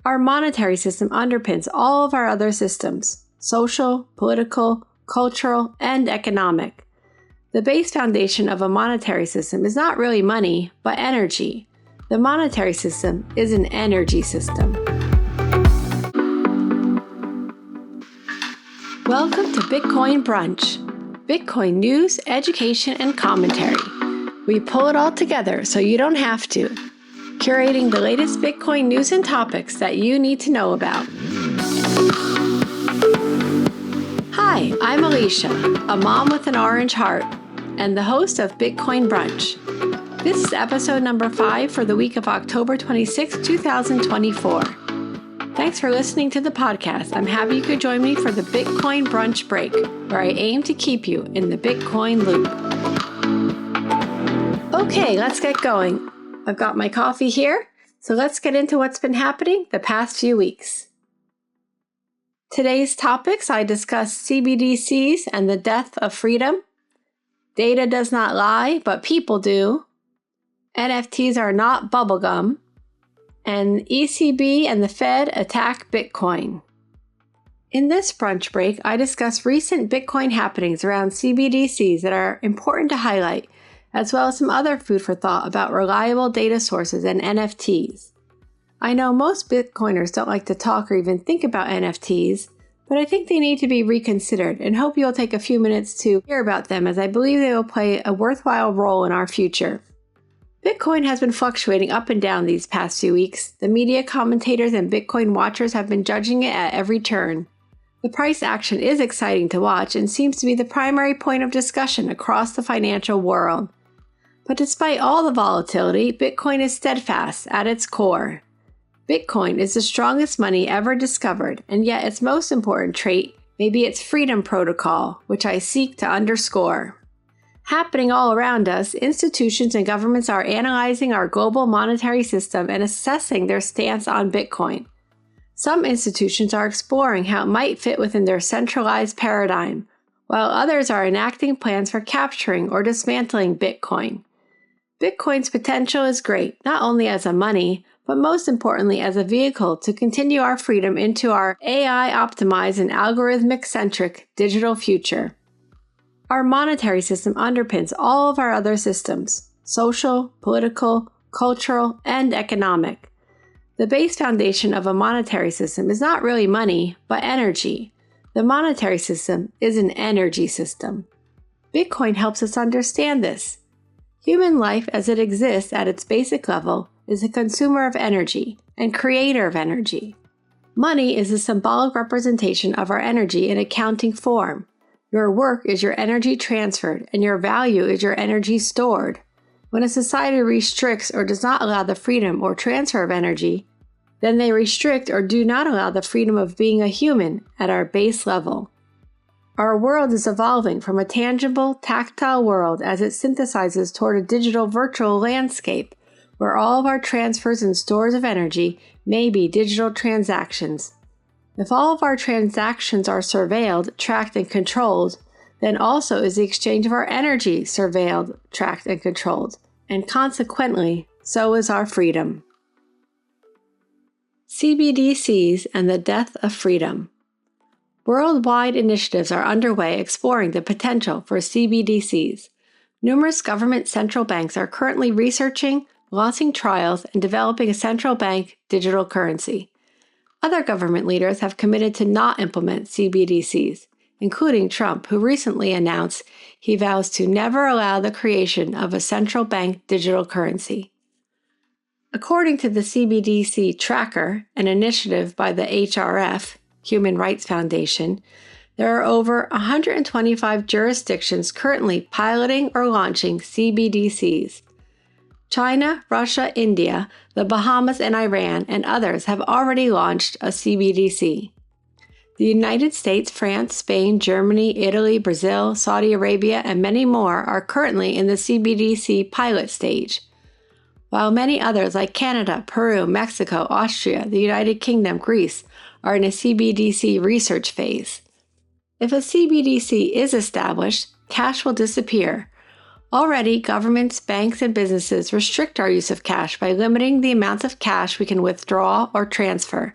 Our monetary system underpins all of our other systems: social, political, cultural, and economic. The base foundation of a monetary system is not really money, but energy. The monetary system is an energy system. Welcome to Bitcoin Brunch. Bitcoin news, education, and commentary. We pull it all together so you don't have to. Curating the latest Bitcoin news and topics that you need to know about. Hi, I'm Alicia, a mom with an orange heart, and the host of Bitcoin Brunch. This is episode number 5 for the week of October 26, 2024. Thanks for listening to the podcast. I'm happy you could join me for the Bitcoin Brunch Break, where I aim to keep you in the Bitcoin loop. Okay, let's get going. I've got my coffee here, so let's get into what's been happening the past few weeks. Today's topics, I discuss CBDCs and the death of freedom. Data does not lie, but people do. NFTs are not bubblegum. And ECB and the Fed attack Bitcoin. In this brunch break, I discuss recent Bitcoin happenings around CBDCs that are important to highlight, as well as some other food for thought about reliable data sources and NFTs. I know most Bitcoiners don't like to talk or even think about NFTs, but I think they need to be reconsidered and hope you'll take a few minutes to hear about them, as I believe they will play a worthwhile role in our future. Bitcoin has been fluctuating up and down these past few weeks. The media commentators and Bitcoin watchers have been judging it at every turn. The price action is exciting to watch and seems to be the primary point of discussion across the financial world. But despite all the volatility, Bitcoin is steadfast at its core. Bitcoin is the strongest money ever discovered, and yet its most important trait may be its freedom protocol, which I seek to underscore. Happening all around us, institutions and governments are analyzing our global monetary system and assessing their stance on Bitcoin. Some institutions are exploring how it might fit within their centralized paradigm, while others are enacting plans for capturing or dismantling Bitcoin. Bitcoin's potential is great, not only as a money, but most importantly as a vehicle to continue our freedom into our AI-optimized and algorithmic-centric digital future. Our monetary system underpins all of our other systems: social, political, cultural, and economic. The base foundation of a monetary system is not really money, but energy. The monetary system is an energy system. Bitcoin helps us understand this. Human life as it exists at its basic level is a consumer of energy and creator of energy. Money is a symbolic representation of our energy in accounting form. Your work is your energy transferred, and your value is your energy stored. When a society restricts or does not allow the freedom or transfer of energy, then they restrict or do not allow the freedom of being a human at our base level. Our world is evolving from a tangible, tactile world as it synthesizes toward a digital virtual landscape, where all of our transfers and stores of energy may be digital transactions. If all of our transactions are surveilled, tracked, and controlled, then also is the exchange of our energy surveilled, tracked, and controlled, and consequently, so is our freedom. CBDCs and the death of freedom. Worldwide initiatives are underway exploring the potential for CBDCs. Numerous government central banks are currently researching, launching trials, and developing a central bank digital currency. Other government leaders have committed to not implement CBDCs, including Trump, who recently announced he vows to never allow the creation of a central bank digital currency. According to the CBDC Tracker, an initiative by the HRF, Human Rights Foundation, there are over 125 jurisdictions currently piloting or launching CBDCs. China, Russia, India, the Bahamas, and Iran, and others have already launched a CBDC. The United States, France, Spain, Germany, Italy, Brazil, Saudi Arabia, and many more are currently in the CBDC pilot stage, while many others like Canada, Peru, Mexico, Austria, the United Kingdom, Greece are in a CBDC research phase. If a CBDC is established, cash will disappear. Already, governments, banks, and businesses restrict our use of cash by limiting the amounts of cash we can withdraw or transfer.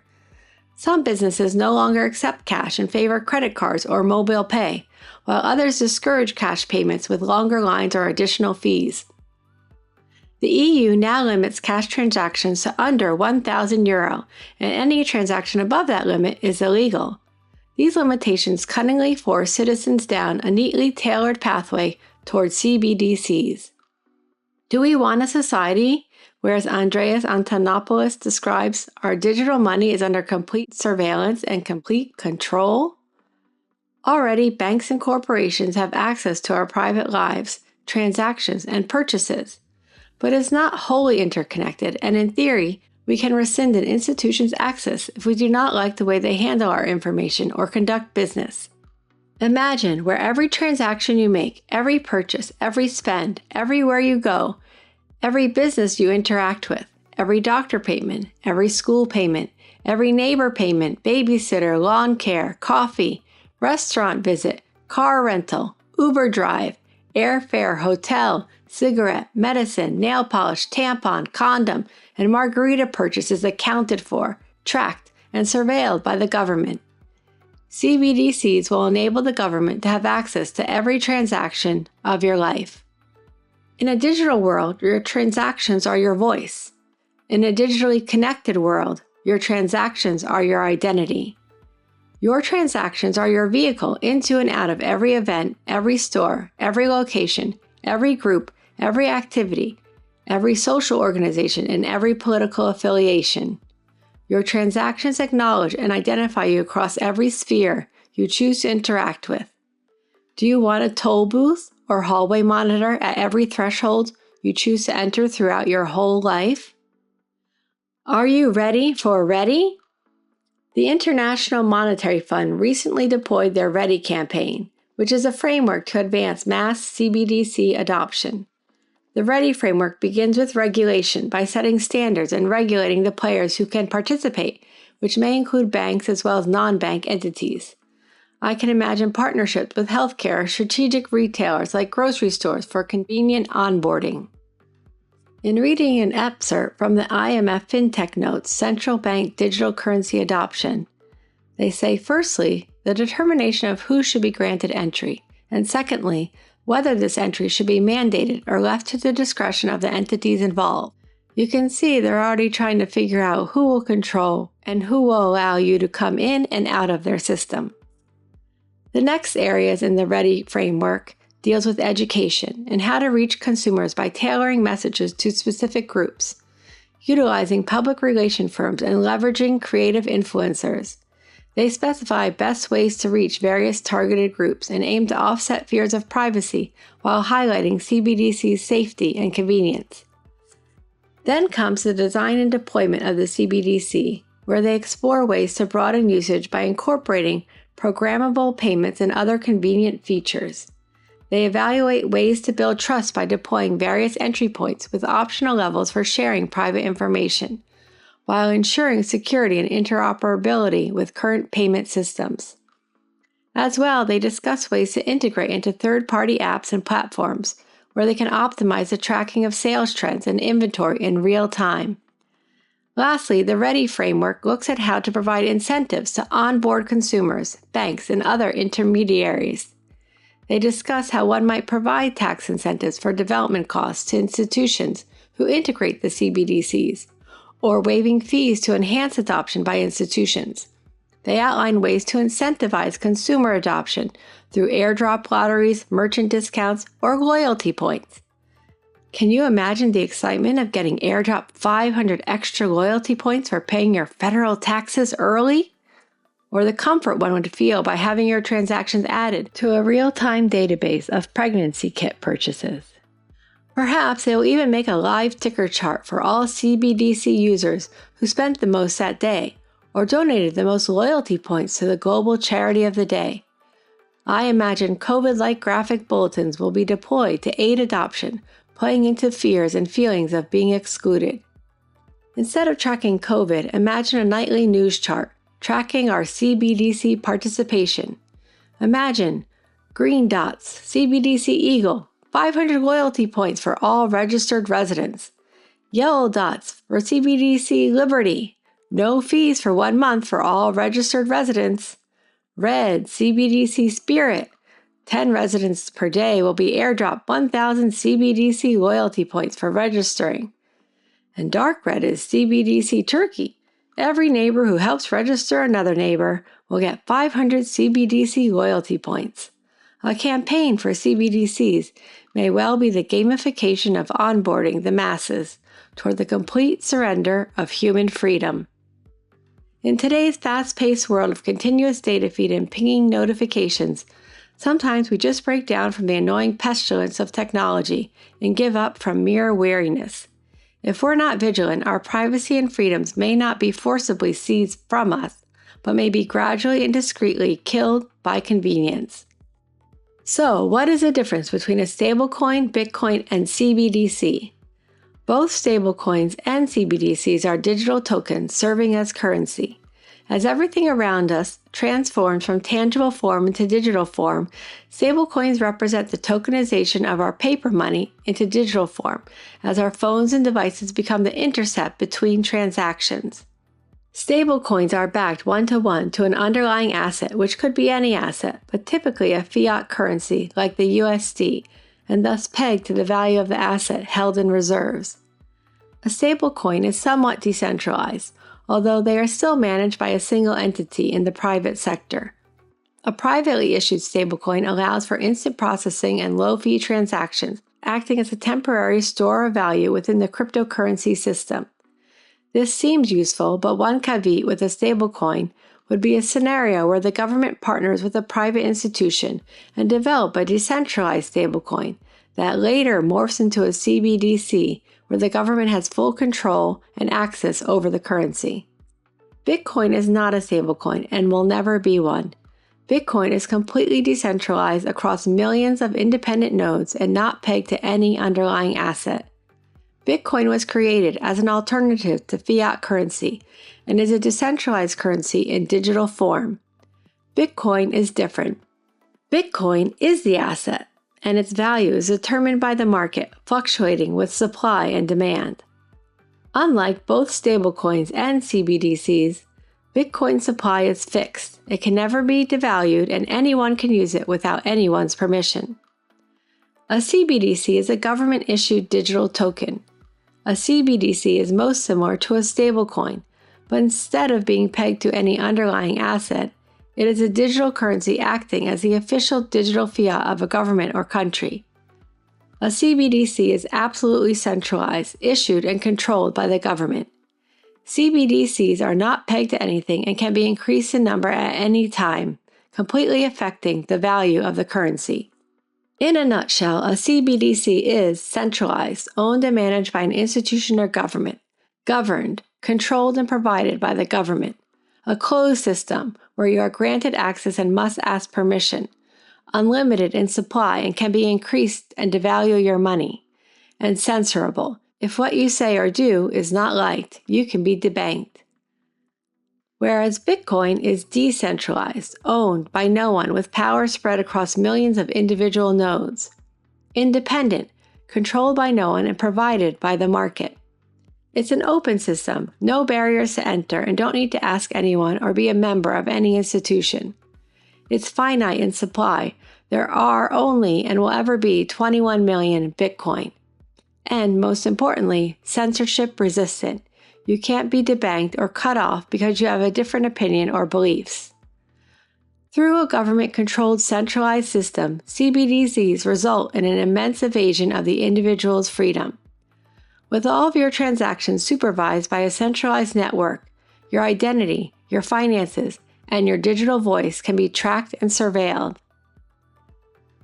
Some businesses no longer accept cash and favor credit cards or mobile pay, while others discourage cash payments with longer lines or additional fees. The EU now limits cash transactions to under €1,000, and any transaction above that limit is illegal. These limitations cunningly force citizens down a neatly tailored pathway towards CBDCs. Do we want a society where, as Andreas Antonopoulos describes, our digital money is under complete surveillance and complete control? Already, banks and corporations have access to our private lives, transactions, and purchases. But it's not wholly interconnected, and in theory, we can rescind an institution's access if we do not like the way they handle our information or conduct business. Imagine where every transaction you make, every purchase, every spend, everywhere you go, every business you interact with, every doctor payment, every school payment, every neighbor payment, babysitter, lawn care, coffee, restaurant visit, car rental, Uber drive, airfare, hotel, cigarette, medicine, nail polish, tampon, condom, and margarita purchase is accounted for, tracked, and surveilled by the government. CBDCs will enable the government to have access to every transaction of your life. In a digital world, your transactions are your voice. In a digitally connected world, your transactions are your identity. Your transactions are your vehicle into and out of every event, every store, every location, every group, every activity, every social organization, and every political affiliation. Your transactions acknowledge and identify you across every sphere you choose to interact with. Do you want a toll booth or hallway monitor at every threshold you choose to enter throughout your whole life? Are you ready for Ready? The International Monetary Fund recently deployed their Ready campaign, which is a framework to advance mass CBDC adoption. The Ready framework begins with regulation by setting standards and regulating the players who can participate, which may include banks as well as non-bank entities. I can imagine partnerships with healthcare or strategic retailers like grocery stores for convenient onboarding. In reading an excerpt from the IMF FinTech Notes Central Bank Digital Currency Adoption, they say, firstly, the determination of who should be granted entry, and secondly, whether this entry should be mandated or left to the discretion of the entities involved. You can see they're already trying to figure out who will control and who will allow you to come in and out of their system. The next areas in the Ready framework deals with education and how to reach consumers by tailoring messages to specific groups, utilizing public relation firms and leveraging creative influencers. They specify best ways to reach various targeted groups and aim to offset fears of privacy while highlighting CBDC's safety and convenience. Then comes the design and deployment of the CBDC, where they explore ways to broaden usage by incorporating programmable payments and other convenient features. They evaluate ways to build trust by deploying various entry points with optional levels for sharing private information, while ensuring security and interoperability with current payment systems. As well, they discuss ways to integrate into third-party apps and platforms, where they can optimize the tracking of sales trends and inventory in real time. Lastly, the Ready framework looks at how to provide incentives to onboard consumers, banks, and other intermediaries. They discuss how one might provide tax incentives for development costs to institutions who integrate the CBDCs, or waiving fees to enhance adoption by institutions. They outline ways to incentivize consumer adoption through airdrop lotteries, merchant discounts, or loyalty points. Can you imagine the excitement of getting airdropped 500 extra loyalty points for paying your federal taxes early? Or the comfort one would feel by having your transactions added to a real-time database of pregnancy kit purchases. Perhaps they will even make a live ticker chart for all CBDC users who spent the most that day, or donated the most loyalty points to the global charity of the day. I imagine COVID-like graphic bulletins will be deployed to aid adoption, playing into fears and feelings of being excluded. Instead of tracking COVID, imagine a nightly news chart tracking our CBDC participation. Imagine green dots, CBDC eagle, 500 loyalty points for all registered residents. Yellow dots for CBDC Liberty. No fees for 1 month for all registered residents. Red, CBDC Spirit. 10 residents per day will be airdropped 1,000 CBDC loyalty points for registering. And dark red is CBDC Turkey. Every neighbor who helps register another neighbor will get 500 CBDC loyalty points. A campaign for CBDCs may well be the gamification of onboarding the masses toward the complete surrender of human freedom. In today's fast-paced world of continuous data feed and pinging notifications, sometimes we just break down from the annoying pestilence of technology and give up from mere weariness. If we're not vigilant, our privacy and freedoms may not be forcibly seized from us, but may be gradually and discreetly killed by convenience. So, what is the difference between a stablecoin, Bitcoin, and CBDC? Both stablecoins and CBDCs are digital tokens serving as currency. As everything around us transforms from tangible form into digital form, stablecoins represent the tokenization of our paper money into digital form, as our phones and devices become the intercept between transactions. Stablecoins are backed one-to-one to an underlying asset, which could be any asset, but typically a fiat currency like the USD, and thus pegged to the value of the asset held in reserves. A stablecoin is somewhat decentralized, although they are still managed by a single entity in the private sector. A privately issued stablecoin allows for instant processing and low-fee transactions, acting as a temporary store of value within the cryptocurrency system. This seems useful, but one caveat with a stablecoin would be a scenario where the government partners with a private institution and develop a decentralized stablecoin that later morphs into a CBDC where the government has full control and access over the currency. Bitcoin is not a stablecoin and will never be one. Bitcoin is completely decentralized across millions of independent nodes and not pegged to any underlying asset. Bitcoin was created as an alternative to fiat currency and is a decentralized currency in digital form. Bitcoin is different. Bitcoin is the asset, and its value is determined by the market, fluctuating with supply and demand. Unlike both stablecoins and CBDCs, Bitcoin supply is fixed. It can never be devalued, and anyone can use it without anyone's permission. A CBDC is a government-issued digital token. A CBDC is most similar to a stablecoin, but instead of being pegged to any underlying asset, it is a digital currency acting as the official digital fiat of a government or country. A CBDC is absolutely centralized, issued, and controlled by the government. CBDCs are not pegged to anything and can be increased in number at any time, completely affecting the value of the currency. In a nutshell, a CBDC is centralized, owned and managed by an institution or government, governed, controlled, and provided by the government. A closed system where you are granted access and must ask permission, unlimited in supply and can be increased and devalue your money, and censorable. If what you say or do is not liked, you can be debanked. Whereas Bitcoin is decentralized, owned by no one with power spread across millions of individual nodes. Independent, controlled by no one and provided by the market. It's an open system, no barriers to enter, and don't need to ask anyone or be a member of any institution. It's finite in supply. There are only and will ever be 21 million Bitcoin. And most importantly, censorship resistant. You can't be debanked or cut off because you have a different opinion or beliefs. Through a government-controlled centralized system, CBDCs result in an immense evasion of the individual's freedom. With all of your transactions supervised by a centralized network, your identity, your finances, and your digital voice can be tracked and surveilled.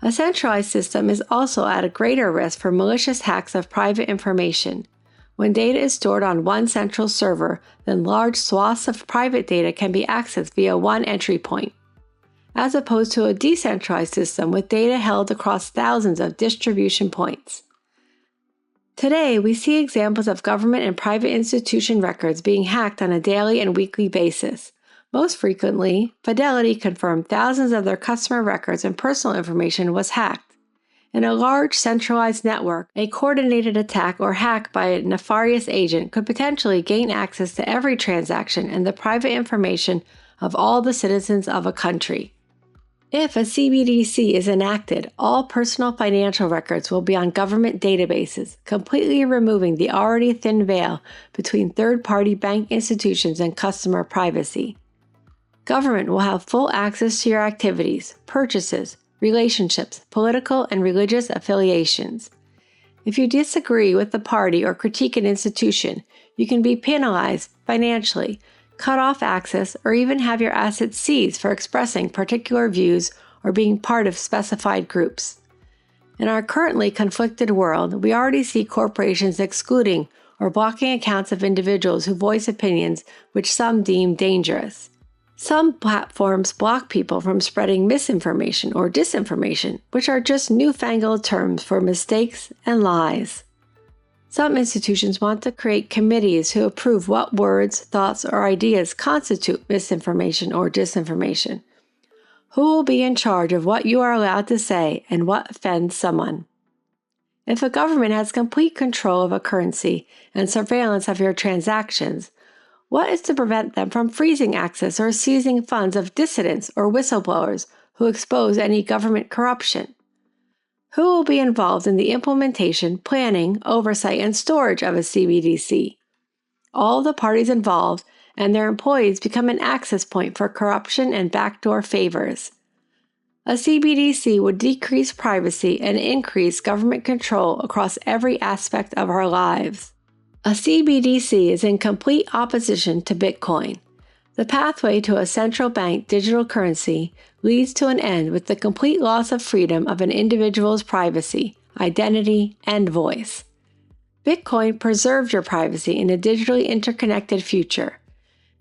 A centralized system is also at a greater risk for malicious hacks of private information. When data is stored on one central server, then large swaths of private data can be accessed via one entry point, as opposed to a decentralized system with data held across thousands of distribution points. Today, we see examples of government and private institution records being hacked on a daily and weekly basis. Most frequently, Fidelity confirmed thousands of their customer records and personal information was hacked. In a large centralized network, a coordinated attack or hack by a nefarious agent could potentially gain access to every transaction and the private information of all the citizens of a country. If a CBDC is enacted, all personal financial records will be on government databases, completely removing the already thin veil between third-party bank institutions and customer privacy. Government will have full access to your activities, purchases, relationships, political and religious affiliations. If you disagree with the party or critique an institution, you can be penalized financially, cut off access, or even have your assets seized for expressing particular views or being part of specified groups. In our currently conflicted world, we already see corporations excluding or blocking accounts of individuals who voice opinions which some deem dangerous. Some platforms block people from spreading misinformation or disinformation, which are just newfangled terms for mistakes and lies. Some institutions want to create committees who approve what words, thoughts, or ideas constitute misinformation or disinformation. Who will be in charge of what you are allowed to say and what offends someone? If a government has complete control of a currency and surveillance of your transactions, what is to prevent them from freezing access or seizing funds of dissidents or whistleblowers who expose any government corruption? Who will be involved in the implementation, planning, oversight, and storage of a CBDC? All the parties involved and their employees become an access point for corruption and backdoor favors. A CBDC would decrease privacy and increase government control across every aspect of our lives. A CBDC is in complete opposition to Bitcoin. The pathway to a central bank digital currency leads to an end with the complete loss of freedom of an individual's privacy, identity, and voice. Bitcoin preserves your privacy in a digitally interconnected future.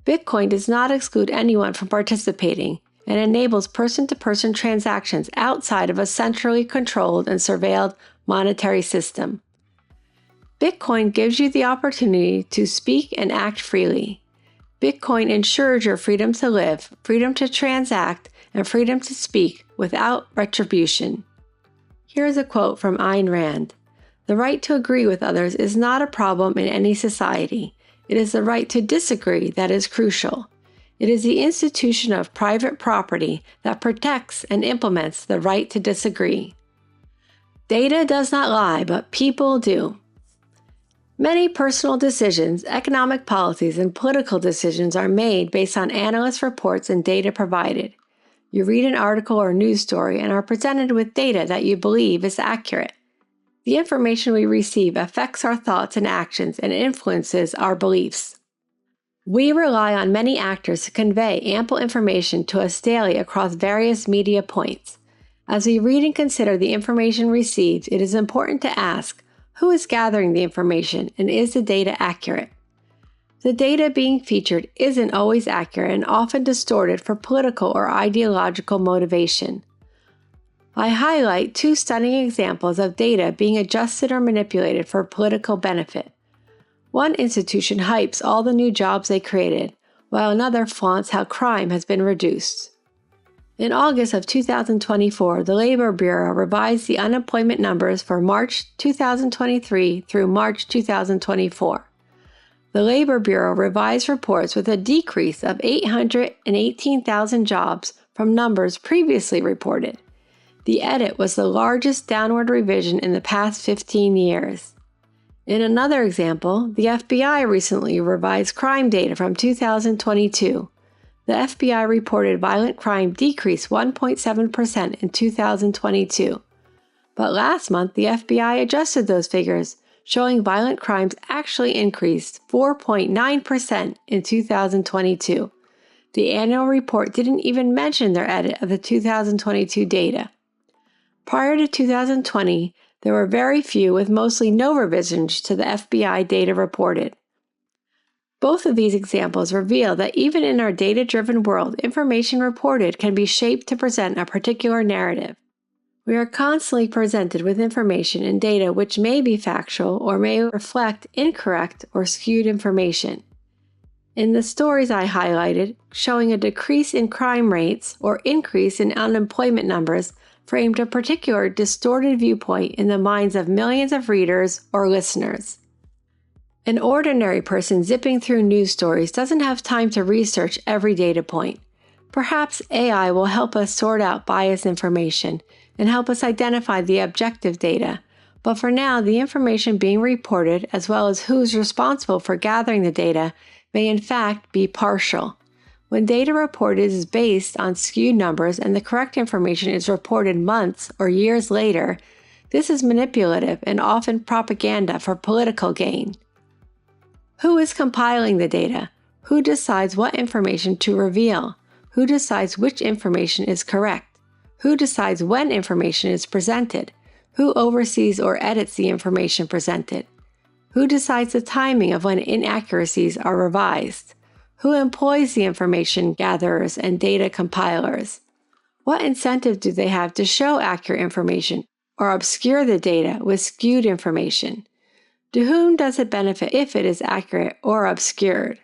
Bitcoin does not exclude anyone from participating and enables person-to-person transactions outside of a centrally controlled and surveilled monetary system. Bitcoin gives you the opportunity to speak and act freely. Bitcoin ensures your freedom to live, freedom to transact, and freedom to speak without retribution. Here is a quote from Ayn Rand. "The right to agree with others is not a problem in any society. It is the right to disagree that is crucial. It is the institution of private property that protects and implements the right to disagree." Data does not lie, but people do. Many personal decisions, economic policies, and political decisions are made based on analyst reports and data provided. You read an article or news story and are presented with data that you believe is accurate. The information we receive affects our thoughts and actions and influences our beliefs. We rely on many actors to convey ample information to us daily across various media points. As we read and consider the information received, it is important to ask, who is gathering the information, and is the data accurate? The data being featured isn't always accurate and often distorted for political or ideological motivation. I highlight two stunning examples of data being adjusted or manipulated for political benefit. One institution hypes all the new jobs they created, while another flaunts how crime has been reduced. In August of 2024, the Labor Bureau revised the unemployment numbers for March 2023 through March 2024. The Labor Bureau revised reports with a decrease of 818,000 jobs from numbers previously reported. The edit was the largest downward revision in the past 15 years. In another example, the FBI recently revised crime data from 2022. The FBI reported violent crime decreased 1.7% in 2022. But last month, the FBI adjusted those figures, showing violent crimes actually increased 4.9% in 2022. The annual report didn't even mention their edit of the 2022 data. Prior to 2020, there were very few with mostly no revisions to the FBI data reported. Both of these examples reveal that even in our data-driven world, information reported can be shaped to present a particular narrative. We are constantly presented with information and data which may be factual or may reflect incorrect or skewed information. In the stories I highlighted, showing a decrease in crime rates or increase in unemployment numbers framed a particular distorted viewpoint in the minds of millions of readers or listeners. An ordinary person zipping through news stories doesn't have time to research every data point. Perhaps AI will help us sort out biased information and help us identify the objective data. But for now, the information being reported, as well as who's responsible for gathering the data, may in fact be partial. When data reported is based on skewed numbers and the correct information is reported months or years later, this is manipulative and often propaganda for political gain. Who is compiling the data? Who decides what information to reveal? Who decides which information is correct? Who decides when information is presented? Who oversees or edits the information presented? Who decides the timing of when inaccuracies are revised? Who employs the information gatherers and data compilers? What incentive do they have to show accurate information or obscure the data with skewed information? To whom does it benefit if it is accurate or obscured?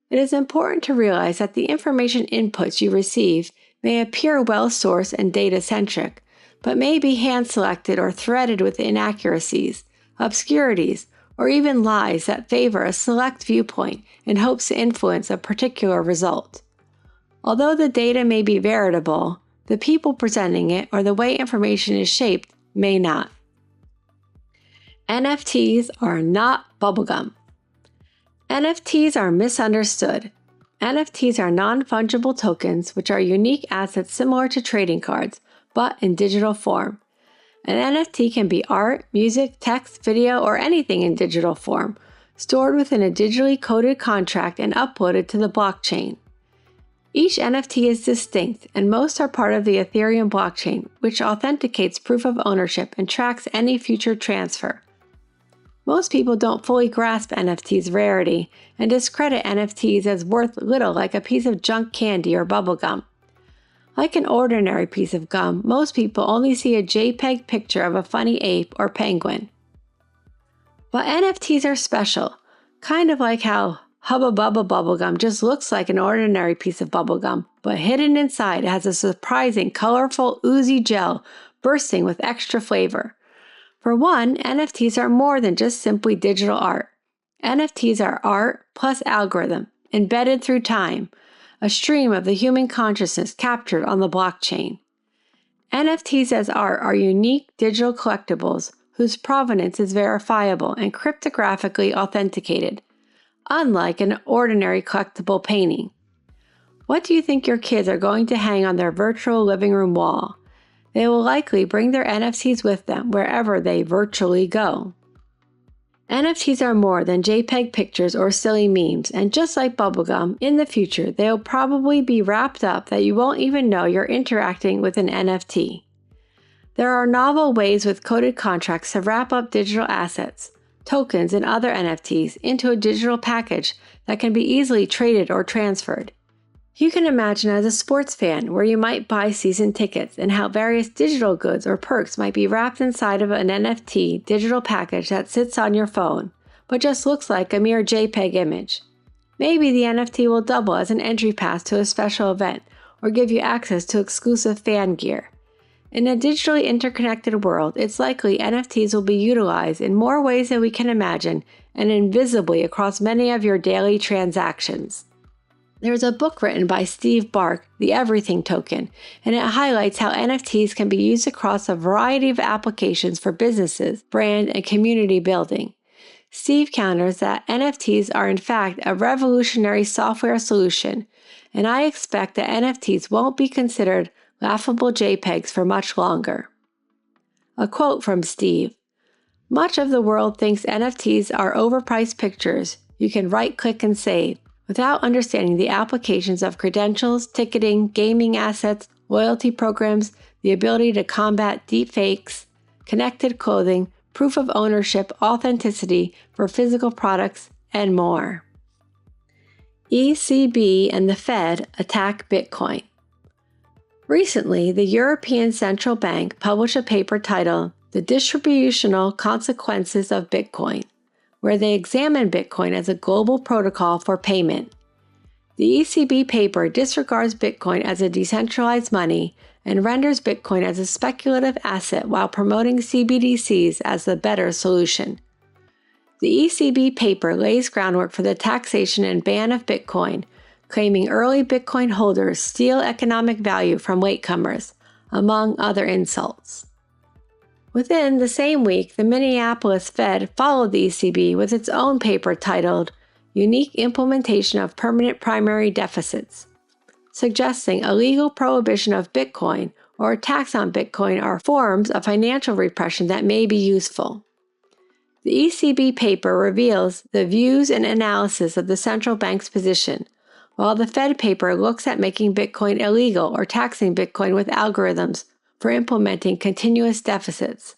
It is important to realize that the information inputs you receive may appear well-sourced and data-centric, but may be hand-selected or threaded with inaccuracies, obscurities, or even lies that favor a select viewpoint in hopes to influence a particular result. Although the data may be veritable, the people presenting it or the way information is shaped may not. NFTs are not bubblegum. NFTs are misunderstood. NFTs are non-fungible tokens, which are unique assets similar to trading cards, but in digital form. An NFT can be art, music, text, video, or anything in digital form, stored within a digitally coded contract and uploaded to the blockchain. Each NFT is distinct, and most are part of the Ethereum blockchain, which authenticates proof of ownership and tracks any future transfer. Most people don't fully grasp NFTs' rarity and discredit NFTs as worth little, like a piece of junk candy or bubblegum. Like an ordinary piece of gum, most people only see a JPEG picture of a funny ape or penguin. But NFTs are special, kind of like how Hubba Bubba bubblegum just looks like an ordinary piece of bubblegum, but hidden inside it has a surprising, colorful, oozy gel bursting with extra flavor. For one, NFTs are more than just simply digital art. NFTs are art plus algorithm, embedded through time, a stream of the human consciousness captured on the blockchain. NFTs as art are unique digital collectibles whose provenance is verifiable and cryptographically authenticated, unlike an ordinary collectible painting. What do you think your kids are going to hang on their virtual living room wall? They will likely bring their NFTs with them wherever they virtually go. NFTs are more than JPEG pictures or silly memes, and just like bubblegum, in the future they will probably be wrapped up that you won't even know you're interacting with an NFT. There are novel ways with coded contracts to wrap up digital assets, tokens, and other NFTs into a digital package that can be easily traded or transferred. You can imagine as a sports fan where you might buy season tickets and how various digital goods or perks might be wrapped inside of an NFT digital package that sits on your phone, but just looks like a mere JPEG image. Maybe the NFT will double as an entry pass to a special event or give you access to exclusive fan gear. In a digitally interconnected world, it's likely NFTs will be utilized in more ways than we can imagine and invisibly across many of your daily transactions. There's a book written by Steve Bark, The Everything Token, and it highlights how NFTs can be used across a variety of applications for businesses, brand, and community building. Steve counters that NFTs are in fact a revolutionary software solution, and I expect that NFTs won't be considered laughable JPEGs for much longer. A quote from Steve: "Much of the world thinks NFTs are overpriced pictures you can right-click and save, without understanding the applications of credentials, ticketing, gaming assets, loyalty programs, the ability to combat deepfakes, connected clothing, proof of ownership, authenticity for physical products, and more." ECB and the Fed attack Bitcoin. Recently, the European Central Bank published a paper titled "The Distributional Consequences of Bitcoin," where they examine Bitcoin as a global protocol for payment. The ECB paper disregards Bitcoin as a decentralized money and renders Bitcoin as a speculative asset while promoting CBDCs as the better solution. The ECB paper lays groundwork for the taxation and ban of Bitcoin, claiming early Bitcoin holders steal economic value from latecomers, among other insults. Within the same week, the Minneapolis Fed followed the ECB with its own paper titled Unique Implementation of Permanent Primary Deficits, suggesting a legal prohibition of Bitcoin or a tax on Bitcoin are forms of financial repression that may be useful. The ECB paper reveals the views and analysis of the central bank's position, while the Fed paper looks at making Bitcoin illegal or taxing Bitcoin with algorithms for implementing continuous deficits.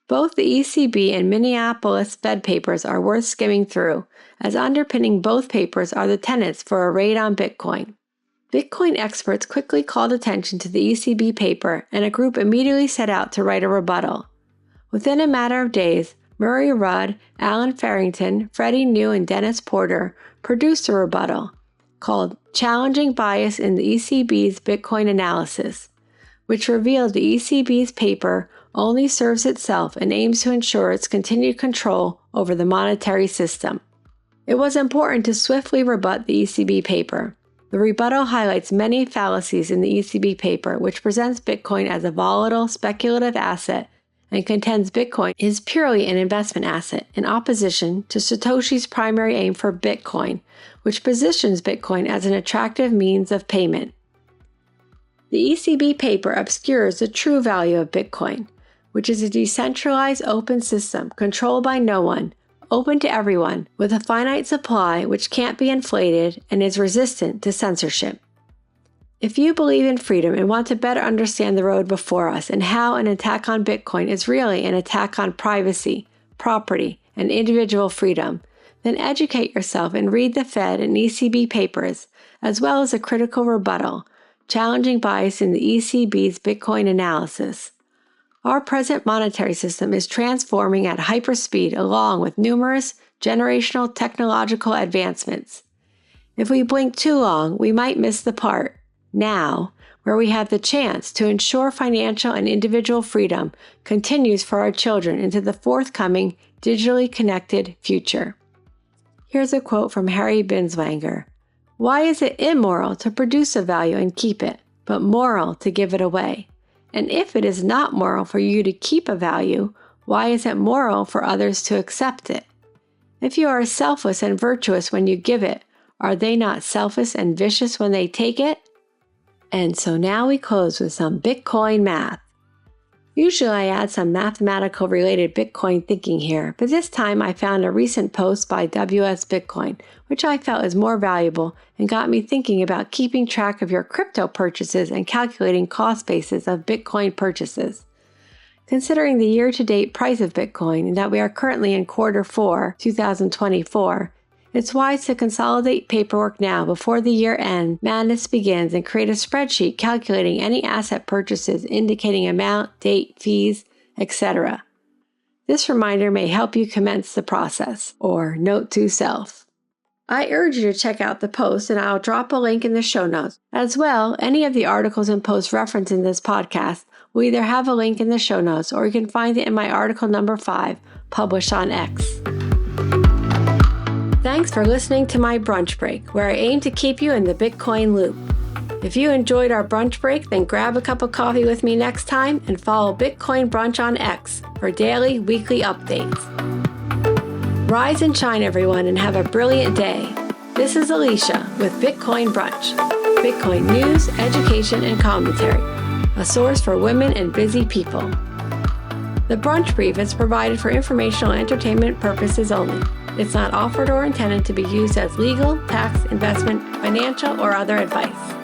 Both the ECB and Minneapolis Fed papers are worth skimming through, as underpinning both papers are the tenets for a raid on Bitcoin. Bitcoin experts quickly called attention to the ECB paper, and a group immediately set out to write a rebuttal. Within a matter of days, Murray Rudd, Alan Farrington, Freddie New, and Dennis Porter produced a rebuttal called Challenging Bias in the ECB's Bitcoin Analysis, which revealed the ECB's paper only serves itself and aims to ensure its continued control over the monetary system. It was important to swiftly rebut the ECB paper. The rebuttal highlights many fallacies in the ECB paper, which presents Bitcoin as a volatile, speculative asset and contends Bitcoin is purely an investment asset, in opposition to Satoshi's primary aim for Bitcoin, which positions Bitcoin as an attractive means of payment. The ECB paper obscures the true value of Bitcoin, which is a decentralized open system controlled by no one, open to everyone, with a finite supply which can't be inflated and is resistant to censorship. If you believe in freedom and want to better understand the road before us and how an attack on Bitcoin is really an attack on privacy, property, and individual freedom, then educate yourself and read the Fed and ECB papers, as well as a critical rebuttal, challenging bias in the ECB's Bitcoin analysis. Our present monetary system is transforming at hyperspeed along with numerous generational technological advancements. If we blink too long, we might miss the part, now, where we have the chance to ensure financial and individual freedom continues for our children into the forthcoming digitally connected future. Here's a quote from Harry Binswanger. Why is it immoral to produce a value and keep it, but moral to give it away? And if it is not moral for you to keep a value, why is it moral for others to accept it? If you are selfless and virtuous when you give it, are they not selfish and vicious when they take it? And so now we close with some Bitcoin math. Usually I add some mathematical related Bitcoin thinking here, but this time I found a recent post by WS Bitcoin, which I felt is more valuable and got me thinking about keeping track of your crypto purchases and calculating cost basis of Bitcoin purchases. Considering the year-to-date price of Bitcoin and that we are currently in Q4 2024, it's wise to consolidate paperwork now before the year-end madness begins and create a spreadsheet calculating any asset purchases indicating amount, date, fees, etc. This reminder may help you commence the process, or note to self. I urge you to check out the post, and I'll drop a link in the show notes. As well, any of the articles and posts referenced in this podcast will either have a link in the show notes or you can find it in my article number 5, published on X. Thanks for listening to my brunch break, where I aim to keep you in the Bitcoin loop. If you enjoyed our brunch break, then grab a cup of coffee with me next time and follow Bitcoin Brunch on X for daily, weekly updates. Rise and shine, everyone, and have a brilliant day. This is Alicia with Bitcoin Brunch, Bitcoin news, education, and commentary, a source for women and busy people. The brunch brief is provided for informational and entertainment purposes only. It's not offered or intended to be used as legal, tax, investment, financial, or other advice.